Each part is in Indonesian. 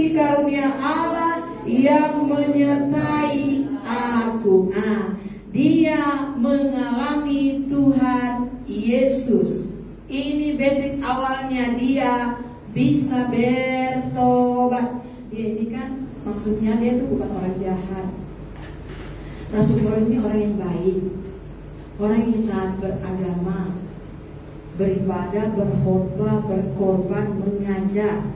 kasih karunia Allah yang menyertai aku. Dia mengalami Tuhan Yesus. Ini basic awalnya, dia bisa bertobat. Dia ini kan maksudnya dia itu bukan orang jahat. Rasul Paulus ini orang yang baik, orang yang taat beragama, beribadah, berkhotbah, berkorban, mengajar.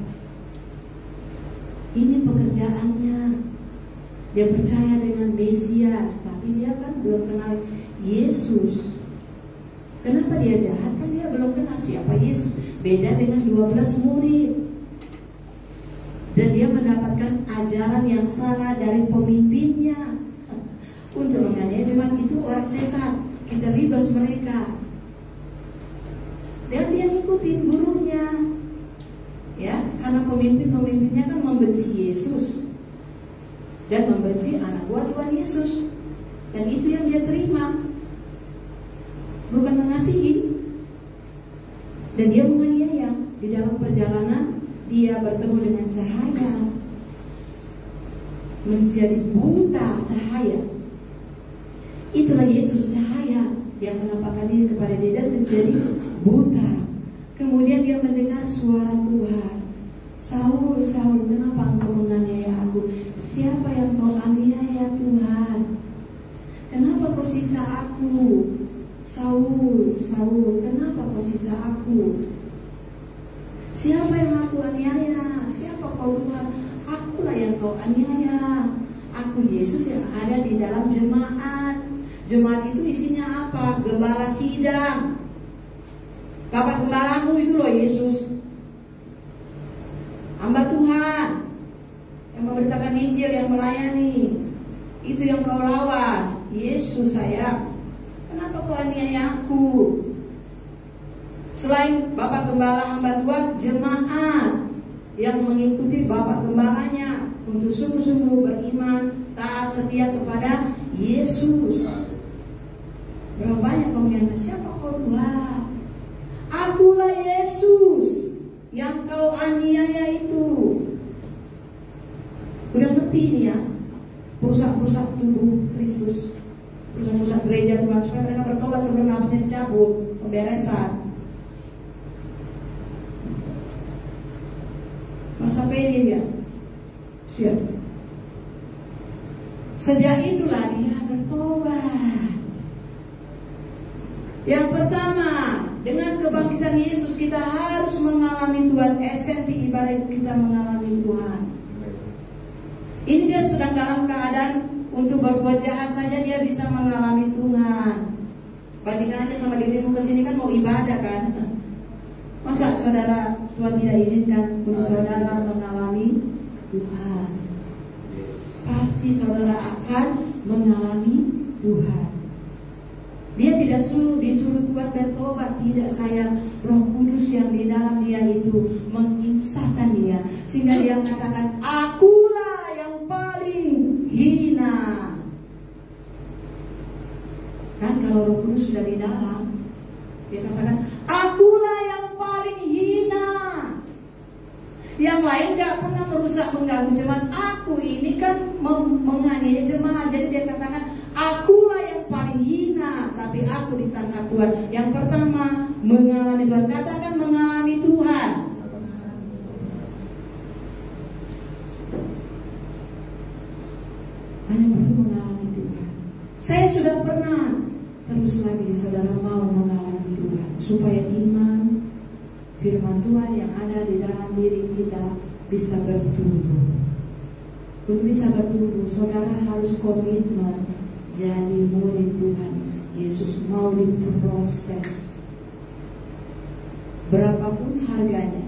Ini pekerjaannya. Dia percaya dengan Mesias, tapi dia kan belum kenal Yesus. Kenapa dia jahat? Kan dia belum kenal siapa Yesus. Beda dengan 12 murid. Dan dia mendapatkan ajaran yang salah dari pemimpinnya. Untuk menganiaya jemaat itu orang sesat, kita libas mereka. Dan dia ngikutin gurunya. Ya, karena pemimpinnya kan membenci Yesus dan membenci anak buah Tuhan Yesus. Dan itu yang dia terima, bukan mengasihi. Dan dia menganiaya. Di dalam perjalanan dia bertemu dengan cahaya, menjadi buta cahaya. Itulah Yesus, cahaya yang menampakkan diri kepada dia dan menjadi buta. Kemudian dia mendengar suara Tuhan. Saul, Saul, kenapa engkau menganiaya aku? Siapa yang kau aniaya Tuhan? Kenapa kau siksa aku? Saul, Saul, kenapa kau siksa aku? Siapa yang aku aniaya? Siapa kau Tuhan? Akulah yang kau aniaya. Aku Yesus yang ada di dalam jemaat. Jemaat itu isinya apa? Gembala sidang. Bapak gembalamu itu loh Yesus. Hamba Tuhan yang memberitakan Injil, yang melayani. Itu yang kau lawan. Yesus sayang, kenapa kau aniaya aku? Selain Bapak Gembala hamba Tuhan, jemaat yang mengikuti Bapak Gembalanya untuk sungguh-sungguh beriman, taat, setia kepada Yesus. Berapa banyak kau menyangka, siapa kau Tuhan? Akulah Yesus yang kau aniaya itu. Udah ngerti ini ya, perusak-perusak tubuh Kristus, perusak-perusak gereja Tuhan, supaya mereka bertobat sebelum nafasnya dicabut, pemberesan. Masa pede dia, siap. Sejak itulah dia bertobat. Yang pertama, dengan kebangkitan Yesus kita harus mengalami Tuhan. Esensi ibadah itu kita mengalami Tuhan. Ini dia sedang dalam keadaan untuk berbuat jahat saja dia bisa mengalami Tuhan. Bandingkan aja sama dirimu kesini kan mau ibadah kan. Masa saudara Tuhan tidak izinkan untuk saudara mengalami Tuhan? Pasti saudara akan mengalami Tuhan. Dia tidak disuruh Tuhan bertobat, tidak sayang. Roh Kudus yang di dalam dia itu menginsahkan dia, sehingga dia mengatakan, akulah yang paling hina. Kan kalau Roh Kudus sudah di dalam, dia katakan, akulah yang paling hina. Yang lain gak pernah merusak, mengganggu jemaat. Aku ini kan menganiaya jemaat. Jadi dia katakan, akulah yang paling hina, tapi aku ditangkap Tuhan. Yang pertama, mengalami Tuhan. Katakan mengalami Tuhan. Hanya perlu mengalami Tuhan. Saya sudah pernah. Terus lagi saudara mau mengalami Tuhan, supaya iman firman Tuhan yang ada di dalam diri kita bisa bertumbuh. Untuk bisa bertumbuh, saudara harus komitmen jadi murid Tuhan Yesus, mau diproses. Berapapun harganya,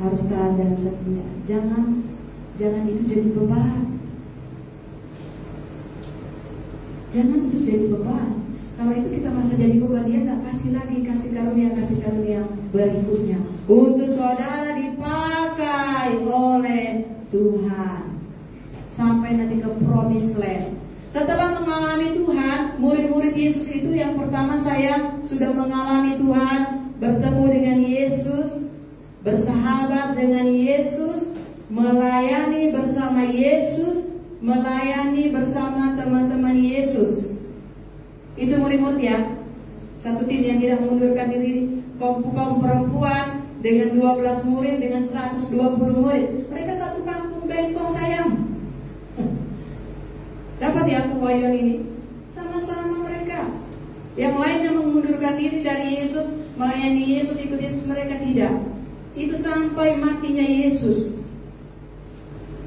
harus taat dan setia. Jangan itu jadi beban. Jangan itu jadi beban. Kalau itu kita merasa jadi beban, dia nggak kasih lagi, kasih karunia berikutnya untuk saudara dipakai oleh Tuhan sampai nanti ke promised land. Setelah mengalami Tuhan, murid-murid Yesus itu yang pertama saya sudah mengalami Tuhan, bertemu dengan Yesus, bersahabat dengan Yesus, melayani melayani bersama Yesus, melayani bersama teman-teman Yesus. Itu murid-murid ya. Satu tim yang tidak mengundurkan diri, kaum perempuan dengan 12 murid, dengan 120 murid. Mereka satu kampung bentong sayang. Dapat ya pembagian ini? Sama-sama mereka. Yang lainnya mengundurkan diri dari Yesus, melayani Yesus, ikut Yesus, mereka tidak. Itu sampai matinya Yesus.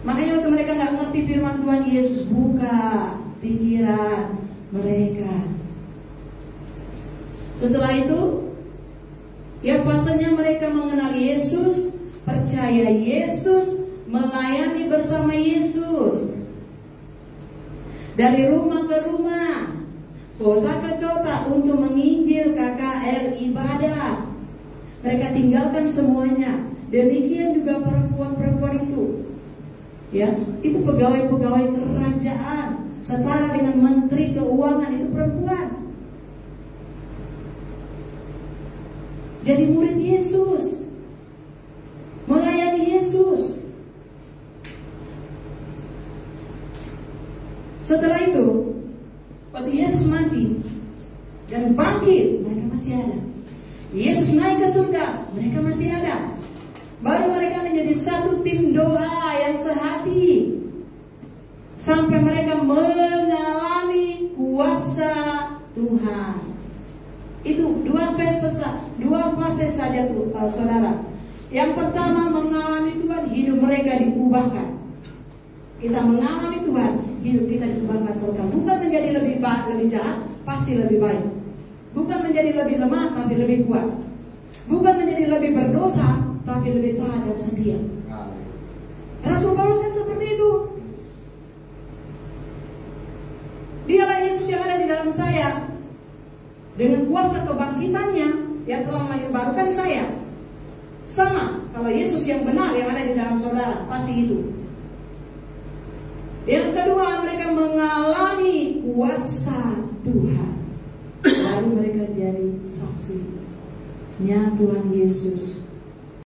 Makanya waktu mereka nggak ngerti firman Tuhan, Yesus buka pikiran mereka. Setelah itu, ya fasenya mereka mengenal Yesus, percaya Yesus, melayani bersama Yesus. Dari rumah ke rumah, kota ke kota untuk menginjil KKR ibadah. Mereka tinggalkan semuanya. Demikian juga perempuan-perempuan itu. Ya, itu pegawai-pegawai kerajaan, setara dengan menteri keuangan, itu perempuan. Jadi murid Yesus, melayani Yesus. Setelah itu, waktu Yesus mati dan bangkit, mereka masih ada. Yesus naik ke surga, mereka masih ada. Baru mereka menjadi satu tim doa yang sehati, sampai mereka mengalami kuasa Tuhan. Itu dua fase saja tuh, saudara. Yang pertama, mengalami Tuhan, hidup mereka diubahkan. Kita mengalami Tuhan, hidup kita diubahkan total. Bukan menjadi lebih jahat, pasti lebih baik. Bukan menjadi lebih lemah, tapi lebih kuat. Bukan menjadi lebih berdosa, tapi lebih taat dan setia. Rasul Paulus kan seperti itu. Dialah Yesus yang ada di dalam saya, dengan kuasa kebangkitannya yang telah melahirkan saya. Sama, kalau Yesus yang benar yang ada di dalam saudara, pasti itu. Yang kedua, mereka mengalami kuasa Tuhan. Lalu mereka jadi saksinya Tuhan Yesus